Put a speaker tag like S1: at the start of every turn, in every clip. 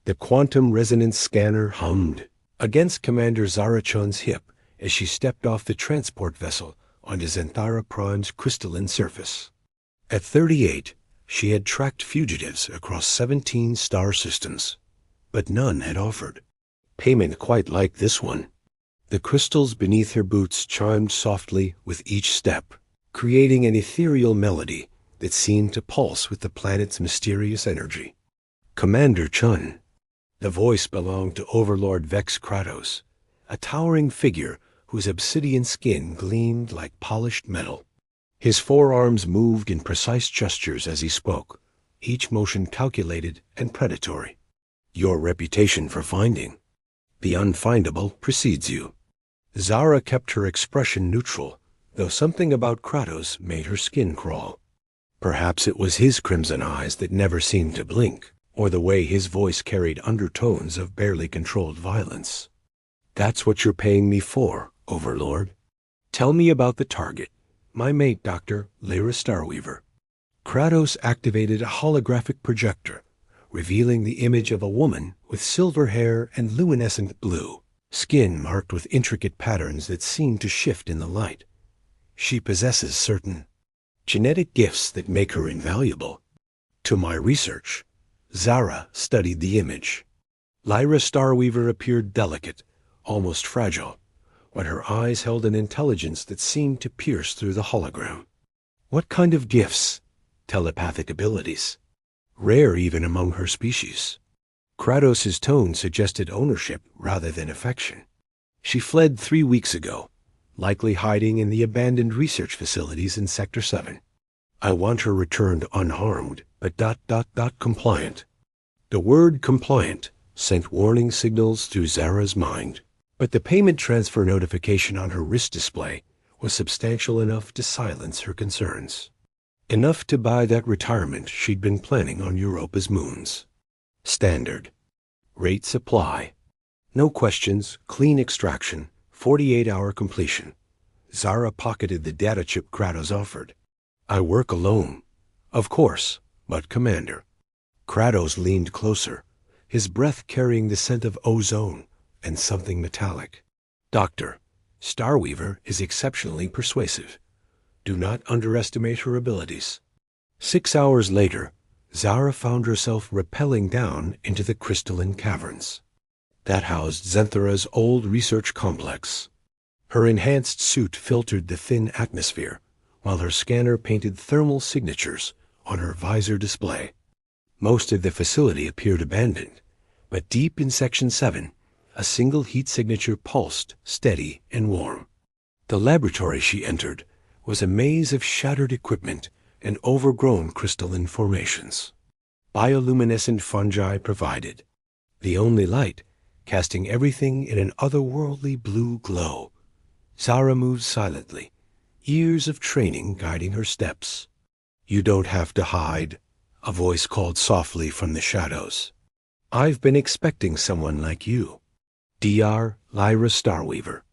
S1: The quantum resonance scanner hummed against Commander Zara Chun's hip as she stepped off the transport vessel onto Zenthara Prime's crystalline surface. At 38, she had tracked fugitives across 17 star systems, but none had offered payment quite like this one. The crystals beneath her boots chimed softly with each step, creating an ethereal melody that seemed to pulse with the planet's mysterious energy. Commander Chun. The voice belonged to Overlord Vex Kratos, a towering figure whose obsidian skin gleamed like polished metal. His forearms moved in precise gestures as he spoke, each motion calculated and predatory. Your reputation for finding the unfindable precedes you. Zara kept her expression neutral, though something about Kratos made her skin crawl. Perhaps it was his crimson eyes that never seemed to blink, or the way his voice carried undertones of barely controlled violence. That's what you're paying me for, Overlord. Tell me about the target. My mate, Dr. Lyra Starweaver. Kratos activated a holographic projector, revealing the image of a woman with silver hair and luminescent blue, skin marked with intricate patterns that seemed to shift in the light. She possesses certain genetic gifts that make her invaluable. To my research, Zara studied the image. Lyra Starweaver appeared delicate, almost fragile, but her eyes held an intelligence that seemed to pierce through the hologram. What kind of gifts? Telepathic abilities. Rare even among her species. Kratos' tone suggested ownership rather than affection. She fled 3 weeks ago, likely hiding in the abandoned research facilities in Sector 7. I want her returned unharmed, but compliant. The word compliant sent warning signals through Zara's mind, but the payment transfer notification on her wrist display was substantial enough to silence her concerns. Enough to buy that retirement she'd been planning on Europa's moons. Standard. Rate supply. No questions, clean extraction, 48-hour completion. Zara pocketed the data chip Kratos offered. I work alone. Of course, but Commander. Kratos leaned closer, his breath carrying the scent of ozone and something metallic. Doctor, Starweaver is exceptionally persuasive. Do not underestimate her abilities. 6 hours later, Zara found herself rappelling down into the crystalline caverns that housed Zenthara's old research complex. Her enhanced suit filtered the thin atmosphere, while her scanner painted thermal signatures on her visor display. Most of the facility appeared abandoned, but deep in Section 7, a single heat signature pulsed, steady and warm. The laboratory she entered was a maze of shattered equipment and overgrown crystalline formations. Bioluminescent fungi provided, the only light casting everything in an otherworldly blue glow. Zara moved silently, years of training guiding her steps. You don't have to hide, a voice called softly from the shadows. I've been expecting someone like you. Dr. Lyra Starweaver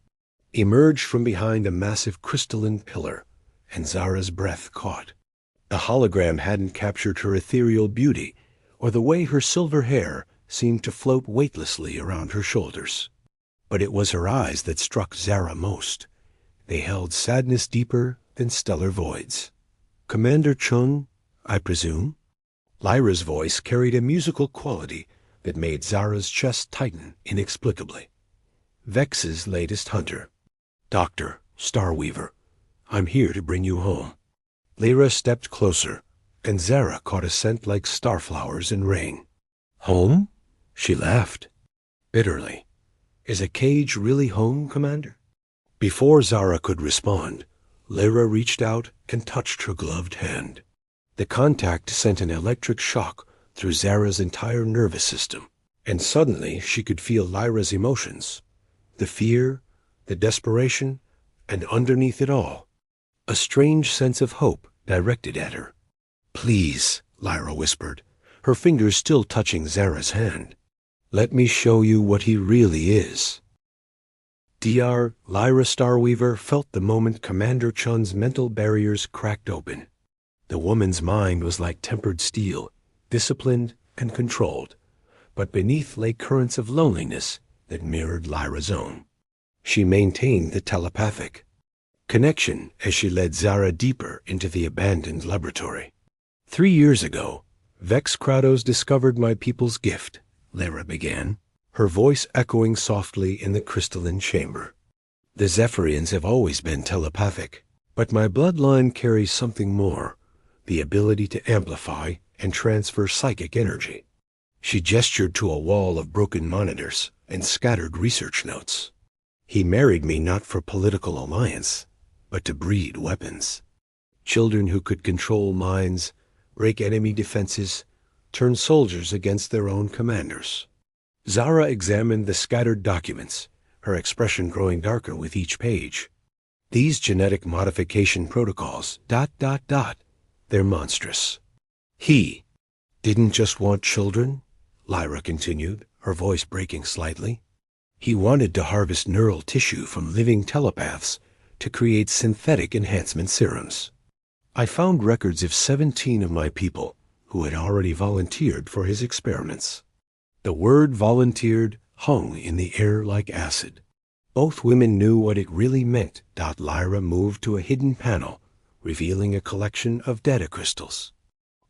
S1: emerged from behind a massive crystalline pillar, and Zara's breath caught. The hologram hadn't captured her ethereal beauty, or the way her silver hair seemed to float weightlessly around her shoulders. But it was her eyes that struck Zara most. They held sadness deeper than stellar voids. Commander Chun, I presume? Lyra's voice carried a musical quality that made Zara's chest tighten inexplicably. Vex's latest hunter. Dr. Starweaver, I'm here to bring you home. Lyra stepped closer, and Zara caught a scent like starflowers in rain. Home? She laughed. Bitterly. Is a cage really home, Commander? Before Zara could respond, Lyra reached out and touched her gloved hand. The contact sent an electric shock through Zara's entire nervous system, and suddenly she could feel Lyra's emotions. The fear, the desperation, and underneath it all, a strange sense of hope directed at her. Please, Lyra whispered, her fingers still touching Zara's hand. Let me show you what he really is. Dr. Lyra Starweaver felt the moment Commander Chun's mental barriers cracked open. The woman's mind was like tempered steel, disciplined and controlled, but beneath lay currents of loneliness that mirrored Lyra's own. She maintained the telepathic connection as she led Zara deeper into the abandoned laboratory. 3 years ago, Vex Kratos discovered my people's gift, Lyra began, her voice echoing softly in the crystalline chamber. The Zephyrians have always been telepathic, but my bloodline carries something more, the ability to amplify and transfer psychic energy. She gestured to a wall of broken monitors and scattered research notes. He married me not for political alliance, but to breed weapons. Children who could control minds, break enemy defenses, turn soldiers against their own commanders. Zara examined the scattered documents, her expression growing darker with each page. These genetic modification protocols, they're monstrous. He didn't just want children, Lyra continued, her voice breaking slightly. He wanted to harvest neural tissue from living telepaths to create synthetic enhancement serums. I found records of 17 of my people who had already volunteered for his experiments. The word volunteered hung in the air like acid. Both women knew what it really meant. Lyra moved to a hidden panel, revealing a collection of data crystals.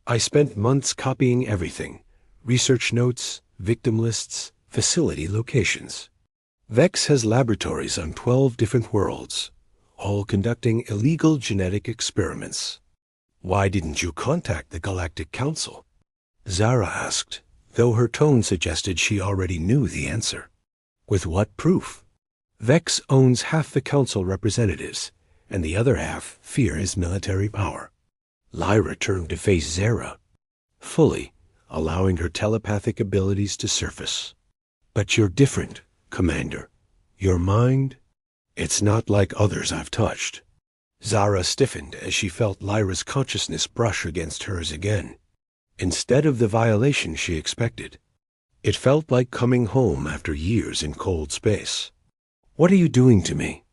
S1: I spent months copying everything: research notes, victim lists, facility locations. Vex has laboratories on 12 different worlds, all conducting illegal genetic experiments. Why didn't you contact the Galactic Council? Zara asked, though her tone suggested she already knew the answer. With what proof? Vex owns half the council representatives, and the other half fear his military power. Lyra turned to face Zara, fully, allowing her telepathic abilities to surface. But you're different, Commander. Your mind? It's not like others I've touched. Zara stiffened as she felt Lyra's consciousness brush against hers again. Instead of the violation she expected, it felt like coming home after years in cold space. What are you doing to me?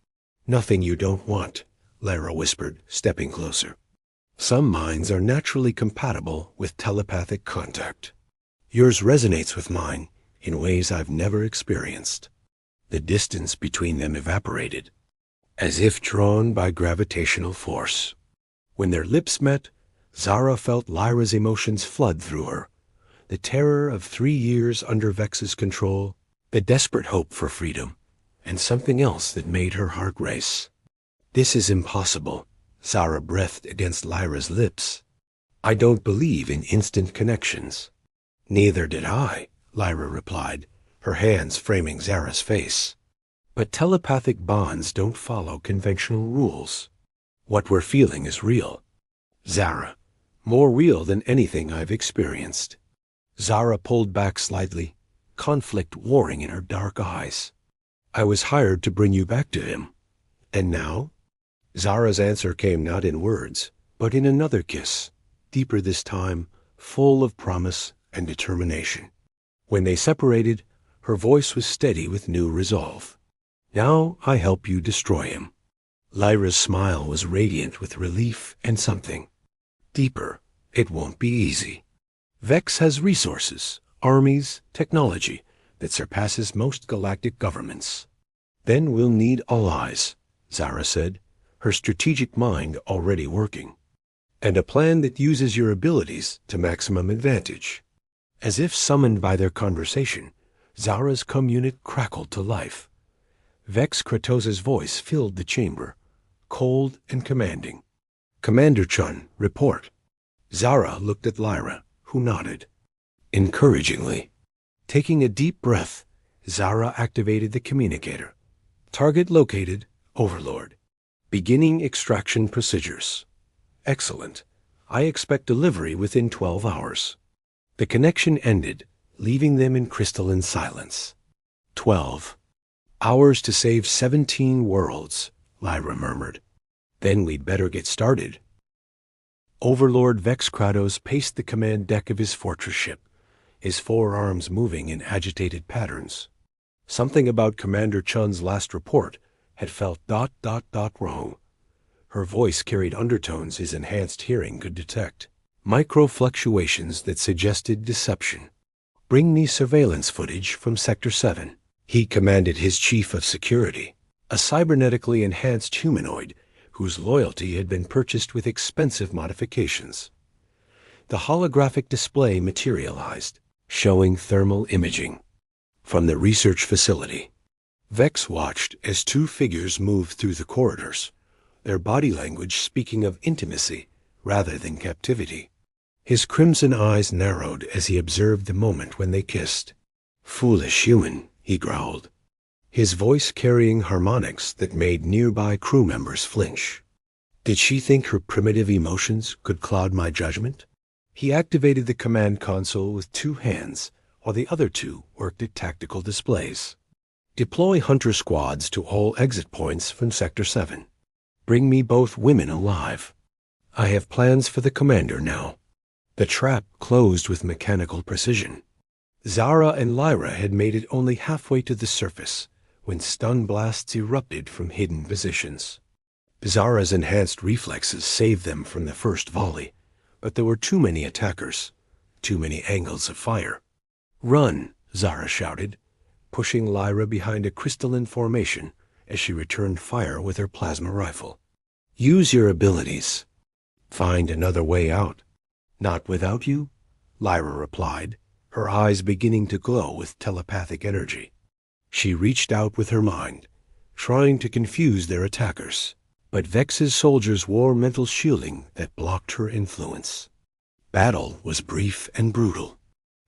S1: Nothing you don't want, Lyra whispered, stepping closer. Some minds are naturally compatible with telepathic contact. Yours resonates with mine in ways I've never experienced. The distance between them evaporated, as if drawn by gravitational force. When their lips met, Zara felt Lyra's emotions flood through her. The terror of 3 years under Vex's control, the desperate hope for freedom, and something else that made her heart race. This is impossible, Zara breathed against Lyra's lips. I don't believe in instant connections. Neither did I, Lyra replied, her hands framing Zara's face. But telepathic bonds don't follow conventional rules. What we're feeling is real. Zara, more real than anything I've experienced. Zara pulled back slightly, conflict warring in her dark eyes. I was hired to bring you back to him. And now? Zara's answer came not in words, but in another kiss, deeper this time, full of promise and determination. When they separated, her voice was steady with new resolve. Now I help you destroy him. Lyra's smile was radiant with relief and something deeper. It won't be easy. Vex has resources, armies, technology that surpasses most galactic governments. Then we'll need allies, Zara said, her strategic mind already working. And a plan that uses your abilities to maximum advantage. As if summoned by their conversation, Zara's unit crackled to life. Vex Kratos' voice filled the chamber, cold and commanding. Commander Chun, report. Zara looked at Lyra, who nodded. Encouragingly. Taking a deep breath, Zara activated the communicator. Target located, Overlord. Beginning extraction procedures. Excellent. I expect delivery within 12 hours. The connection ended, leaving them in crystalline silence. 12 hours to save 17 worlds, Lyra murmured. Then we'd better get started. Overlord Vex Kratos paced the command deck of his fortress ship, his forearms moving in agitated patterns. Something about Commander Chun's last report had felt ... wrong. Her voice carried undertones his enhanced hearing could detect, micro fluctuations that suggested deception. Bring me surveillance footage from Sector 7. He commanded his chief of security, a cybernetically enhanced humanoid whose loyalty had been purchased with expensive modifications. The holographic display materialized, showing thermal imaging from the research facility. Vex watched as two figures moved through the corridors, their body language speaking of intimacy rather than captivity. His crimson eyes narrowed as he observed the moment when they kissed. "Foolish human," he growled, his voice carrying harmonics that made nearby crew members flinch. Did she think her primitive emotions could cloud my judgment? He activated the command console with two hands, while the other two worked at tactical displays. Deploy hunter squads to all exit points from Sector 7. Bring me both women alive. I have plans for the commander now. The trap closed with mechanical precision. Zara and Lyra had made it only halfway to the surface when stun blasts erupted from hidden positions. Zara's enhanced reflexes saved them from the first volley, but there were too many attackers, too many angles of fire. "Run!" Zara shouted, pushing Lyra behind a crystalline formation as she returned fire with her plasma rifle. "Use your abilities. Find another way out." "Not without you," Lyra replied, her eyes beginning to glow with telepathic energy. She reached out with her mind, trying to confuse their attackers, but Vex's soldiers wore mental shielding that blocked her influence. Battle was brief and brutal.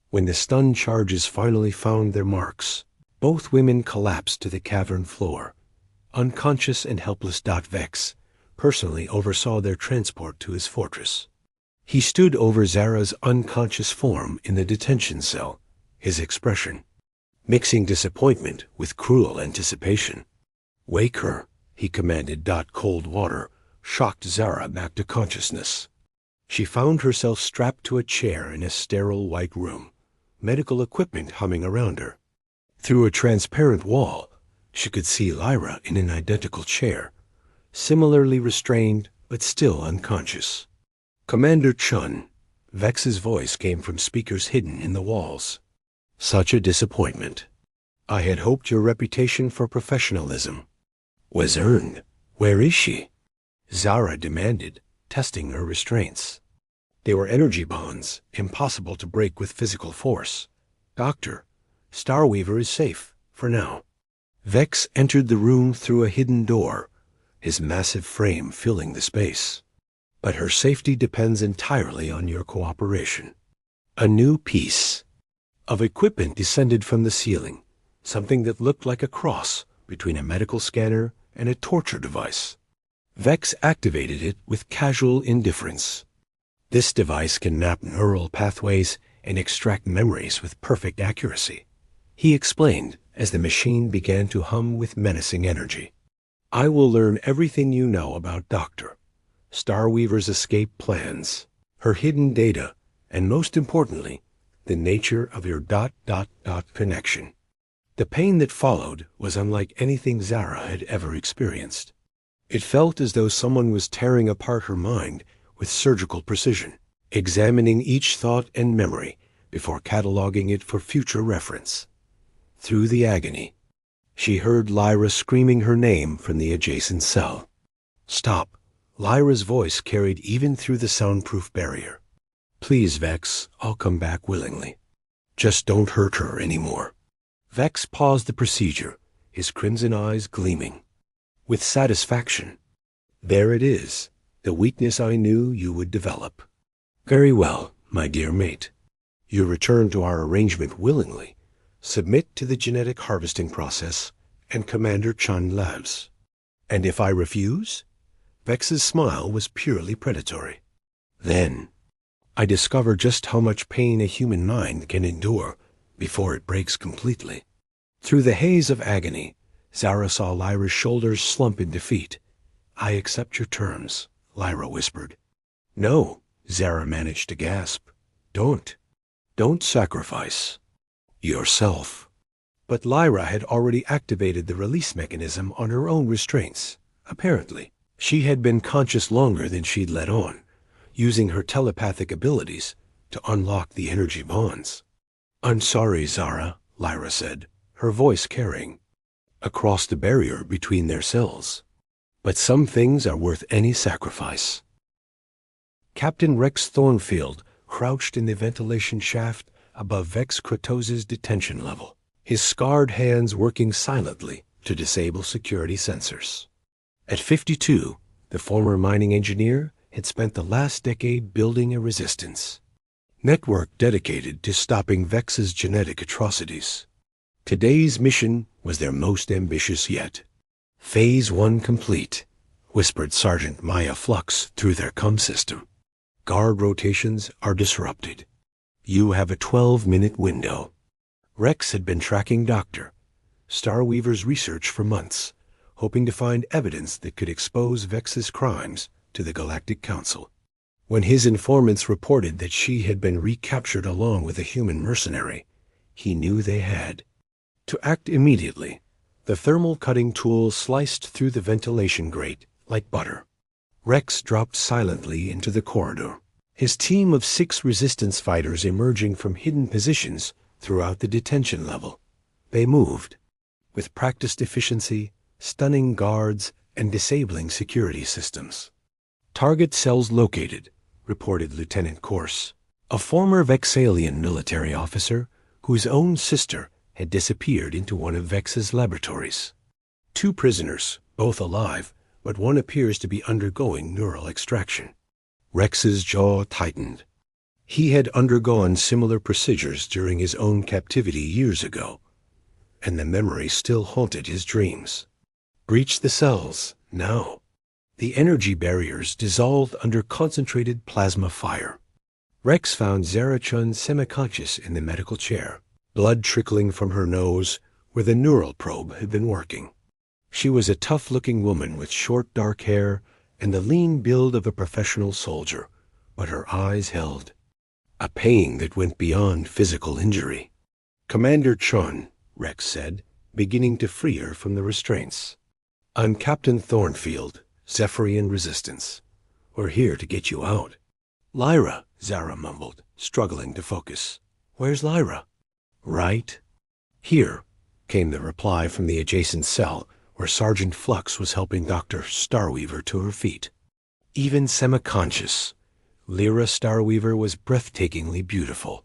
S1: When the stun charges finally found their marks, both women collapsed to the cavern floor. Unconscious and helpless. Vex personally oversaw their transport to his fortress. He stood over Zara's unconscious form in the detention cell, his expression mixing disappointment with cruel anticipation. "Wake her," he commanded. Cold water shocked Zara back to consciousness. She found herself strapped to a chair in a sterile white room, medical equipment humming around her. Through a transparent wall, she could see Lyra in an identical chair, similarly restrained but still unconscious. "Commander Chun," Vex's voice came from speakers hidden in the walls. "Such a disappointment. I had hoped your reputation for professionalism was earned. Where is she?" Zara demanded, testing her restraints. They were energy bonds, impossible to break with physical force. "Doctor, Starweaver is safe, for now." Vex entered the room through a hidden door, his massive frame filling the space. "But her safety depends entirely on your cooperation." A new piece of equipment descended from the ceiling, something that looked like a cross between a medical scanner and a torture device. Vex activated it with casual indifference. "This device can map neural pathways and extract memories with perfect accuracy," he explained as the machine began to hum with menacing energy. "I will learn everything you know about Dr. Starweaver's escape plans, her hidden data, and most importantly, the nature of your ... connection." The pain that followed was unlike anything Zara had ever experienced. It felt as though someone was tearing apart her mind with surgical precision, examining each thought and memory before cataloging it for future reference. Through the agony, she heard Lyra screaming her name from the adjacent cell. "Stop." Lyra's voice carried even through the soundproof barrier. "Please, Vex, I'll come back willingly. Just don't hurt her anymore." Vex paused the procedure, his crimson eyes gleaming with satisfaction. "There it is, the weakness I knew you would develop. Very well, my dear mate. You return to our arrangement willingly, submit to the genetic harvesting process, and Commander Chun lives. And if I refuse?" Vex's smile was purely predatory. "Then I discover just how much pain a human mind can endure before it breaks completely." Through the haze of agony, Zara saw Lyra's shoulders slump in defeat. "I accept your terms," Lyra whispered. "No," Zara managed to gasp. Don't sacrifice yourself." But Lyra had already activated the release mechanism on her own restraints. Apparently, she had been conscious longer than she'd let on, using her telepathic abilities to unlock the energy bonds. "I'm sorry, Zara," Lyra said, her voice carrying across the barrier between their cells. "But some things are worth any sacrifice." Captain Rex Thornfield crouched in the ventilation shaft above Vex Kratos's detention level, his scarred hands working silently to disable security sensors. At 52, the former mining engineer had spent the last decade building a resistance network dedicated to stopping Vex's genetic atrocities. Today's mission was their most ambitious yet. "Phase 1 complete," whispered Sergeant Maya Flux through their comm system. "Guard rotations are disrupted. You have a 12-minute window." Rex had been tracking Dr. Starweaver's research for months, hoping to find evidence that could expose Vex's crimes to the Galactic Council. When his informants reported that she had been recaptured along with a human mercenary, he knew they had. To act immediately, the thermal cutting tool sliced through the ventilation grate like butter. Rex dropped silently into the corridor, his team of 6 resistance fighters emerging from hidden positions throughout the detention level. They moved with practiced efficiency, stunning guards and disabling security systems. "Target cells located," reported Lieutenant Corse, a former Vexalian military officer whose own sister had disappeared into one of Vex's laboratories. 2 prisoners, both alive, but one appears to be undergoing neural extraction. Rex's jaw tightened. He had undergone similar procedures during his own captivity years ago, and the memory still haunted his dreams. Breach the cells, now. The energy barriers dissolved under concentrated plasma fire. Rex found Zarachun semi-conscious in the medical chair, blood trickling from her nose where the neural probe had been working. She was a tough-looking woman with short dark hair and the lean build of a professional soldier, but her eyes held a pain that went beyond physical injury. "Commander Chun," Rex said, beginning to free her from the restraints. "I'm Captain Thornfield, Zephyrian Resistance. We're here to get you out." "Lyra," Zara mumbled, struggling to focus. "Where's Lyra?" "Right here," came the reply from the adjacent cell, where Sergeant Flux was helping Dr. Starweaver to her feet. Even semi-conscious, Lyra Starweaver was breathtakingly beautiful,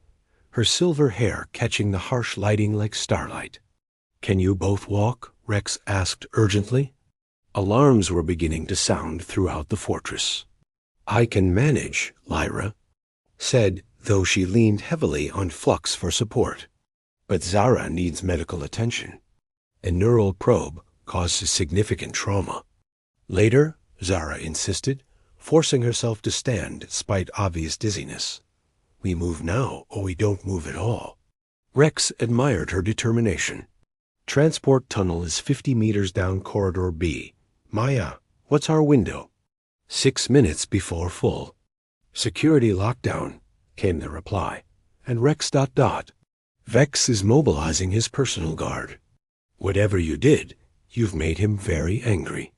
S1: her silver hair catching the harsh lighting like starlight. "Can you both walk?" Rex asked urgently. Alarms were beginning to sound throughout the fortress. "I can manage," Lyra said, though she leaned heavily on Flux for support. "But Zara needs medical attention. A neural probe causes significant trauma." "Later," Zara insisted, forcing herself to stand despite obvious dizziness. "We move now, or we don't move at all." Rex admired her determination. "Transport tunnel is 50 meters down Corridor B. Maya, what's our window?" 6 minutes before full. "Security lockdown," came the reply, and Rex ... "Vex is mobilizing his personal guard. Whatever you did, you've made him very angry."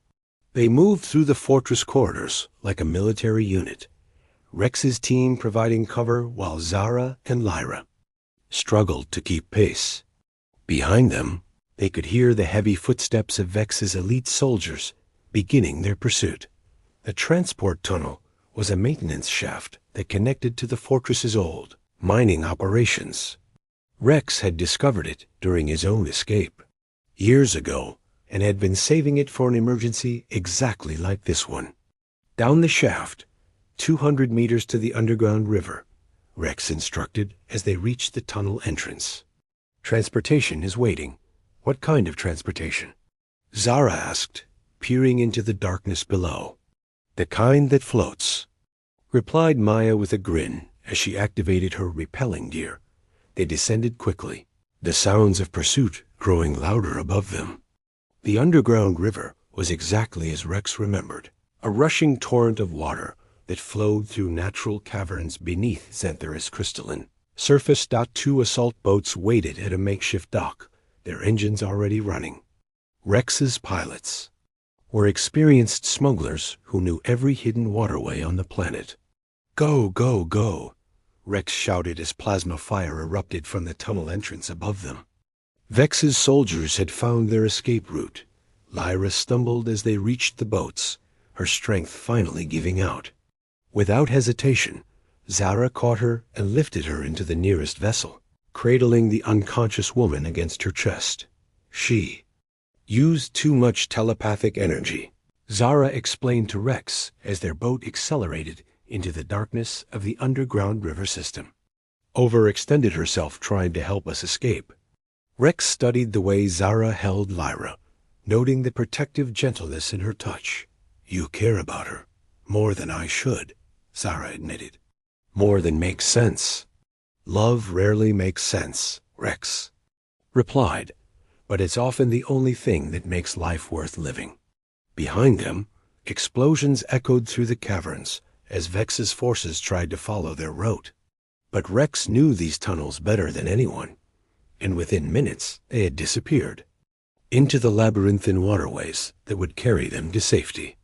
S1: They moved through the fortress corridors like a military unit, Rex's team providing cover while Zara and Lyra struggled to keep pace. Behind them, they could hear the heavy footsteps of Vex's elite soldiers beginning their pursuit. The transport tunnel was a maintenance shaft that connected to the fortress's old mining operations. Rex had discovered it during his own escape years ago and had been saving it for an emergency exactly like this one. Down the shaft, 200 meters to the underground river, Rex instructed as they reached the tunnel entrance. "Transportation is waiting." "What kind of transportation?" Zara asked, peering into the darkness below. "The kind that floats," replied Maya with a grin as she activated her repelling gear. They descended quickly, the sounds of pursuit growing louder above them. The underground river was exactly as Rex remembered, a rushing torrent of water that flowed through natural caverns beneath Xanthorus crystalline. Surface. 2 assault boats waited at a makeshift dock, their engines already running. Rex's pilots were experienced smugglers who knew every hidden waterway on the planet. "Go, go, go," Rex shouted as plasma fire erupted from the tunnel entrance above them. Vex's soldiers had found their escape route. Lyra stumbled as they reached the boats, her strength finally giving out. Without hesitation, Zara caught her and lifted her into the nearest vessel, cradling the unconscious woman against her chest. She used too much telepathic energy, Zara explained to Rex as their boat accelerated into the darkness of the underground river system. Overextended herself trying to help us escape. Rex studied the way Zara held Lyra, noting the protective gentleness in her touch. You care about her, more than I should, Zara admitted. More than makes sense. Love rarely makes sense, Rex replied, but it's often the only thing that makes life worth living. Behind them, explosions echoed through the caverns as Vex's forces tried to follow their route. But Rex knew these tunnels better than anyone, and within minutes they had disappeared into the labyrinthine waterways that would carry them to safety.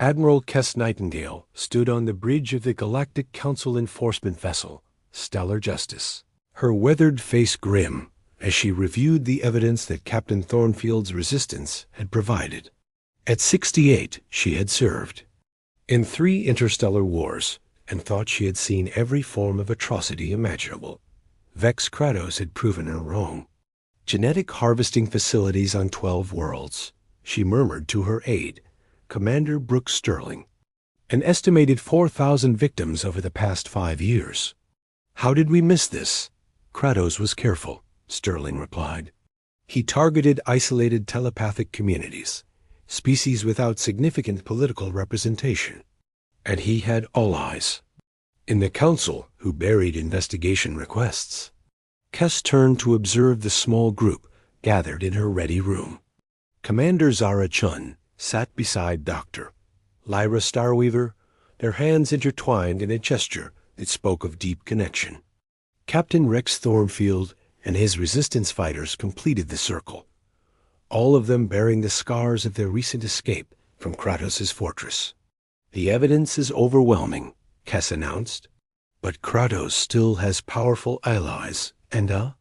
S1: Admiral Kess Nightingale stood on the bridge of the Galactic Council enforcement vessel, Stellar Justice, her weathered face grim as she reviewed the evidence that Captain Thornfield's resistance had provided. At 68, she had served in 3 interstellar wars and thought she had seen every form of atrocity imaginable. Vex Kratos had proven her wrong. Genetic harvesting facilities on 12 worlds, she murmured to her aide, Commander Brooks Sterling. An estimated 4,000 victims over the past 5 years. How did we miss this? Kratos was careful, Sterling replied. He targeted isolated telepathic communities, species without significant political representation. And he had all eyes in the council who buried investigation requests. Kess turned to observe the small group gathered in her ready room. Commander Zara Chun sat beside Dr. Lyra Starweaver, their hands intertwined in a gesture that spoke of deep connection. Captain Rex Thornfield and his resistance fighters completed the circle, all of them bearing the scars of their recent escape from Kratos' fortress. The evidence is overwhelming, Kess announced, but Kratos still has powerful allies and a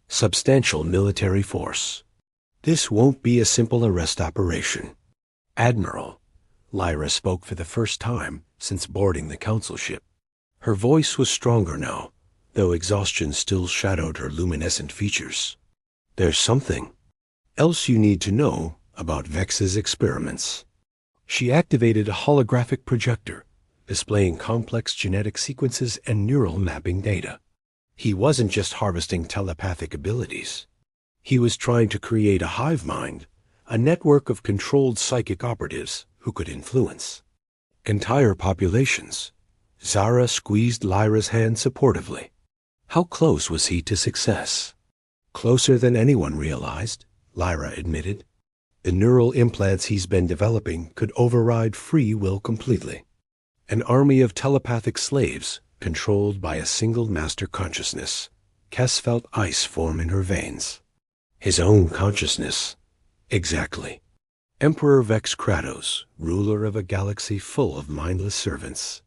S1: substantial military force. This won't be a simple arrest operation. Admiral, Lyra spoke for the first time since boarding the council ship. Her voice was stronger now, though exhaustion still shadowed her luminescent features. There's something else you need to know about Vex's experiments. She activated a holographic projector, displaying complex genetic sequences and neural mapping data. He wasn't just harvesting telepathic abilities. He was trying to create a hive mind, a network of controlled psychic operatives who could influence entire populations. Zara squeezed Lyra's hand supportively. How close was he to success? Closer than anyone realized, Lyra admitted. The neural implants he's been developing could override free will completely. An army of telepathic slaves controlled by a single master consciousness. Kess felt ice form in her veins. His own consciousness. Exactly. Emperor Vex Kratos, ruler of a galaxy full of mindless servants.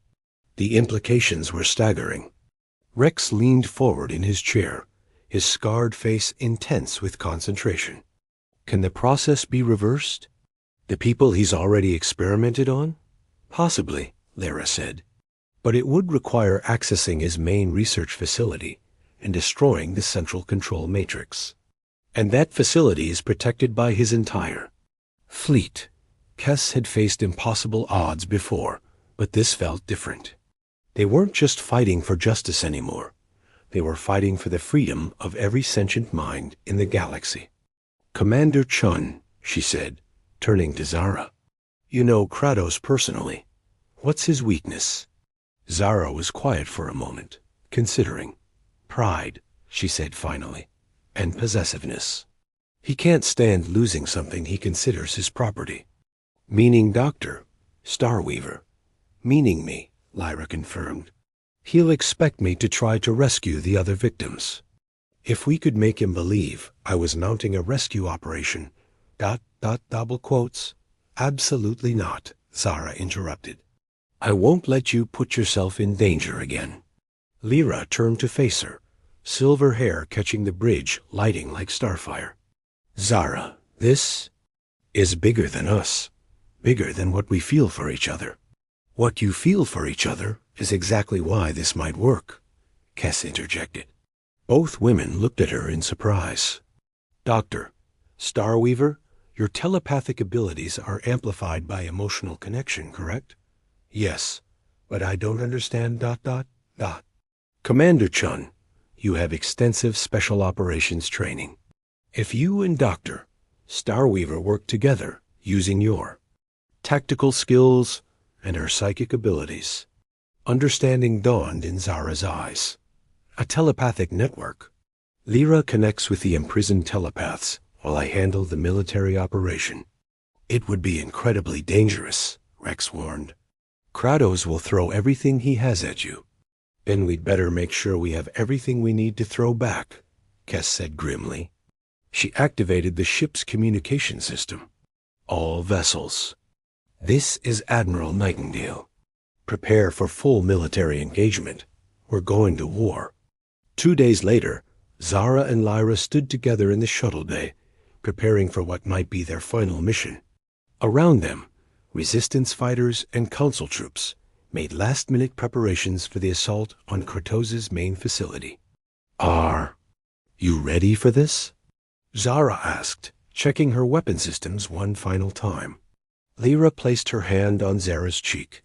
S1: The implications were staggering. Rex leaned forward in his chair, his scarred face intense with concentration. Can the process be reversed? The people he's already experimented on? Possibly, Lyra said. But it would require accessing his main research facility and destroying the central control matrix. And that facility is protected by his entire fleet. Kess had faced impossible odds before, but this felt different. They weren't just fighting for justice anymore. They were fighting for the freedom of every sentient mind in the galaxy. Commander Chun, she said, turning to Zara. You know Kratos personally. What's his weakness? Zara was quiet for a moment, considering. Pride, she said finally, and possessiveness. He can't stand losing something he considers his property. Meaning Dr. Starweaver. Meaning me, Lyra confirmed. He'll expect me to try to rescue the other victims. If we could make him believe I was mounting a rescue operation, ... double quotes. Absolutely not, Zara interrupted. I won't let you put yourself in danger again. Lyra turned to face her, silver hair catching the bridge, lighting like starfire. Zara, this is bigger than us, bigger than what we feel for each other. What you feel for each other is exactly why this might work, Kess interjected. Both women looked at her in surprise. Doctor, Starweaver, your telepathic abilities are amplified by emotional connection, correct? Yes, but I don't understand ... Commander Chun, you have extensive special operations training. If you and Dr. Starweaver work together using your tactical skills and her psychic abilities, understanding dawned in Zara's eyes. A telepathic network. Lyra connects with the imprisoned telepaths while I handle the military operation. It would be incredibly dangerous, Rex warned. Kratos will throw everything he has at you. Then we'd better make sure we have everything we need to throw back, Kess said grimly. She activated the ship's communication system. All vessels. This is Admiral Nightingale. Prepare for full military engagement. We're going to war. 2 days later, Zara and Lyra stood together in the shuttle bay, preparing for what might be their final mission. Around them, resistance fighters and council troops made last-minute preparations for the assault on Kratos' main facility. Are you ready for this? Zara asked, checking her weapon systems one final time. Lyra placed her hand on Zara's cheek,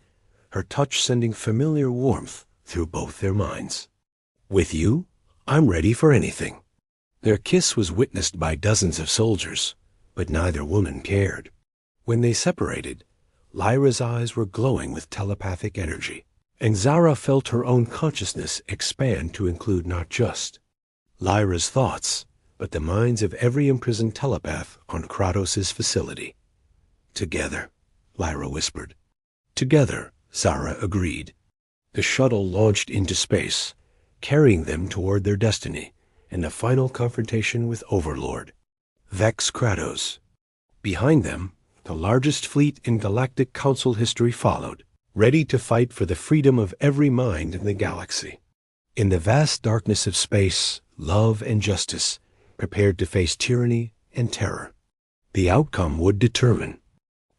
S1: her touch sending familiar warmth through both their minds. With you, I'm ready for anything. Their kiss was witnessed by dozens of soldiers, but neither woman cared. When they separated, Lyra's eyes were glowing with telepathic energy, and Zara felt her own consciousness expand to include not just Lyra's thoughts, but the minds of every imprisoned telepath on Kratos' facility. Together, Lyra whispered. Together, Zara agreed. The shuttle launched into space, carrying them toward their destiny and a final confrontation with Overlord, Vex Kratos. Behind them, the largest fleet in Galactic Council history followed, ready to fight for the freedom of every mind in the galaxy. In the vast darkness of space, love and justice prepared to face tyranny and terror. The outcome would determine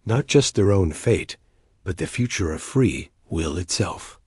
S1: not just their own fate, but the future of free will itself.